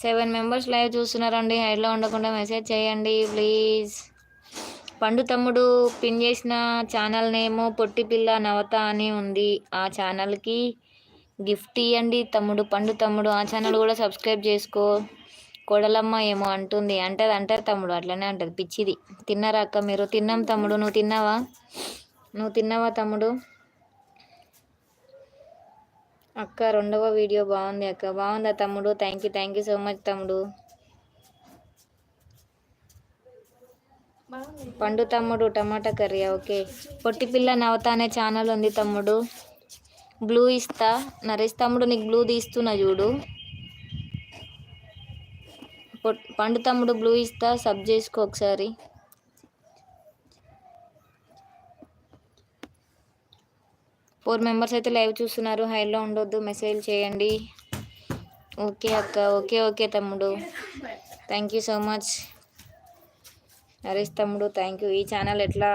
7 members live చూస్తున్నారండి. హైడ్లో ఉండకుండా message చేయండి ప్లీజ్. పండు తమ్ముడు పిన్ చేసిన ఛానల్ నేమో పొట్టి పిల్ల నవత అని ఉంది. ఆ ఛానల్కి గిఫ్ట్ ఇవ్వండి తమ్ముడు. పండు తమ్ముడు ఆ ఛానల్ కూడా సబ్స్క్రైబ్ చేసుకో. కోడలమ్మ ఏమో అంటుంది. అంటారు తమ్ముడు, అట్లనే అంటది పిచ్చిది. తిన్నారా అక్క మీరు? తిన్నాం తమ్ముడు. నువ్వు తిన్నావా? నువ్వు తిన్నావా తమ్ముడు? అక్క రెండవ వీడియో బాగుంది అక్క. బాగుందా తమ్ముడు? థ్యాంక్ యూ సో మచ్ తమ్ముడు. పండు తమ్ముడు టమాటా కర్రీ ఓకే. పొట్టి పిల్ల నవత అనే ఛానల్ ఉంది తమ్ముడు. బ్లూ ఇస్తా నరేష్ తమ్ముడు, నీకు బ్లూ తీస్తున్నా చూడు. పండు తమ్ముడు బ్లూ ఇస్తా, సబ్ చేసుకో ఒకసారి. ఫోర్ మెంబర్స్ అయితే లైవ్ చూస్తున్నారు. హైలో ఉండొద్దు, మెసేజ్ చేయండి. ఓకే అక్క. ఓకే తమ్ముడు. Thank you so much Naresh తమ్ముడు. Thank you. ఈ ఛానల్ ఎట్లా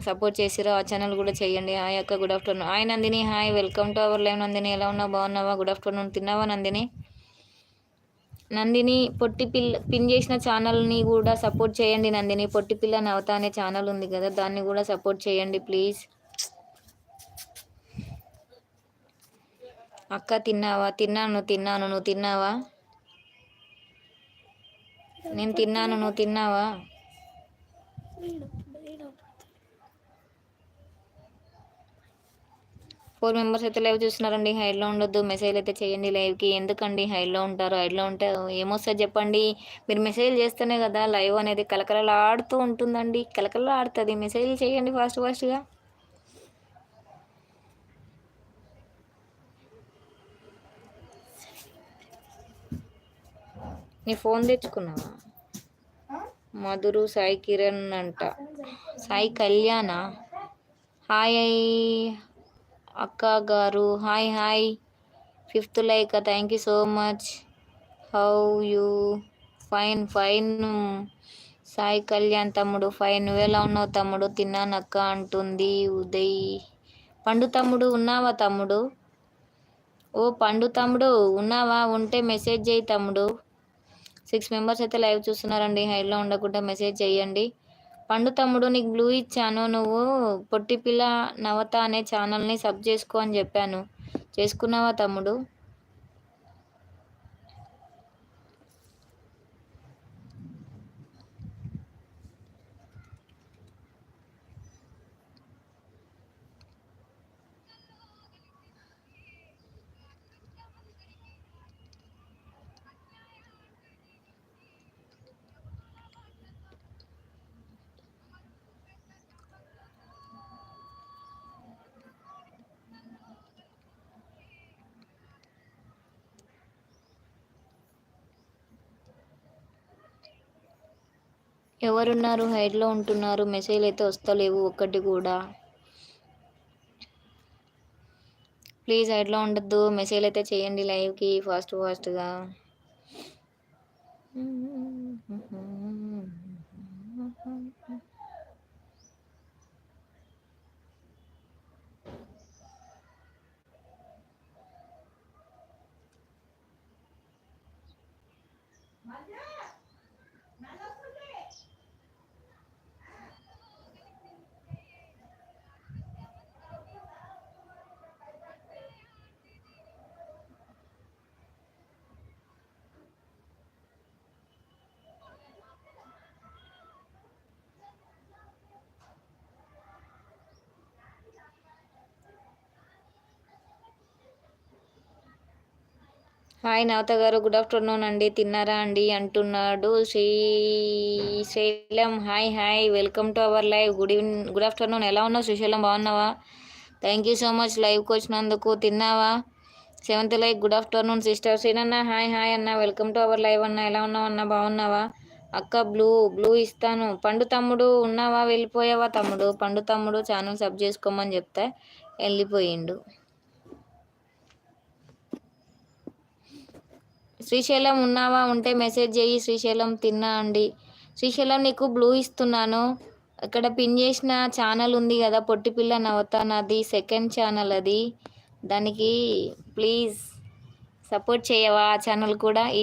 సపోర్ట్ చేసిరో ఆ ఛానల్ కూడా చేయండి. హాయ్ అక్క, good afternoon. Hi Nandini, hi, welcome to our live. Nandini ఎలా ఉన్నావు? బాగున్నావా? Good afternoon. తిన్నావా నందిని? నందిని పొట్టి పిల్ల పిన్ చేసిన ఛానల్ని కూడా సపోర్ట్ చేయండి నందిని. పొట్టి పిల్ల నవత అనే ఛానల్ ఉంది కదా, దాన్ని కూడా సపోర్ట్ చేయండి ప్లీజ్. అక్క తిన్నావా? తిన్నాను. నువ్వు తిన్నావా? నేను తిన్నాను. నువ్వు తిన్నావా? ఫోర్ మెంబర్స్ అయితే లైవ్ చూస్తున్నారండి. హైడ్లో ఉండొద్దు, మెసేజ్ అయితే చేయండి లైవ్కి. ఎందుకండి హైడ్లో ఉంటారు? హైడ్లో ఉంటే ఏమొస్తుంది చెప్పండి. మీరు మెసేజ్ చేస్తేనే కదా లైవ్ అనేది కలకలలాడుతూ ఉంటుందండి. కలకలలాడుతుంది. మెసేజ్ చేయండి ఫాస్ట్గా. నీ ఫోన్ తెచ్చుకున్నావా? మధురు సాయి కిరణ్ అంట. సాయి కళ్యాణ. హాయ్ అక్క గారు. Hi. 5th like. Thank you so much. How you? Fine. Sai Kalyan తమ్ముడు ఫైన్. నువ్వెలా ఉన్నావు తమ్ముడు? తిన్నానక్క అంటుంది ఉదయ్. పండు తమ్ముడు ఉన్నావా తమ్ముడు? ఓ పండు తమ్ముడు ఉన్నావా? ఉంటే మెసేజ్ చేయి తమ్ముడు. 6 మెంబర్స్ అయితే లైవ్ చూస్తున్నారండి. హైడ్లో ఉండకుండా మెసేజ్ చేయండి. పండు తమ్ముడు నీకు బ్లూ ఇచ్చాను. నువ్వు పొట్టి పిల్ల నవత అనే ఛానల్ని సబ్ చేసుకో అని చెప్పాను. చేసుకున్నావా తమ్ముడు? ఎవరున్నారు హైడ్లో ఉంటున్నారు? మెసేజ్ అయితే వస్తలేవు ఒక్కటి కూడా. ప్లీజ్ హైడ్లో ఉండద్దు, మెసేజ్ అయితే చేయండి లైవ్కి ఫాస్ట్గా. హాయ్ నవత గారు, గుడ్ ఆఫ్టర్నూన్ అండి. తిన్నారా అండి అంటున్నాడు Srisailam. Hi, welcome to our live. Good afternoon. ఎలా ఉన్నావు శ్రీశైలం? బాగున్నావా? థ్యాంక్ యూ సో మచ్ లైవ్కి వచ్చినందుకు. తిన్నావా? 7th like. Good afternoon sister. శ్రీనన్న హాయ్ అన్న, వెల్కమ్ టు అవర్ లైవ్ అన్న. ఎలా ఉన్నావు అన్న? బాగున్నావా? అక్క బ్లూ ఇస్తాను. పండు తమ్ముడు ఉన్నావా? వెళ్ళిపోయావా తమ్ముడు? పండు తమ్ముడు ఛానల్ సబ్ చేసుకోమని చెప్తే వెళ్ళిపోయిండు. శ్రీశైలం ఉన్నావా? ఉంటే మెసేజ్ చేయి శ్రీశైలం. తిన్నా అండి. శ్రీశైలం నీకు బ్లూ ఇస్తున్నాను. ఇక్కడ పిన్ చేసిన ఛానల్ ఉంది కదా, పొట్టి పిల్ల నవత, నాది సెకండ్ ఛానల్ అది. దానికి ప్లీజ్ సపోర్ట్ చేయవా? ఆ ఛానల్ కూడా. ఈ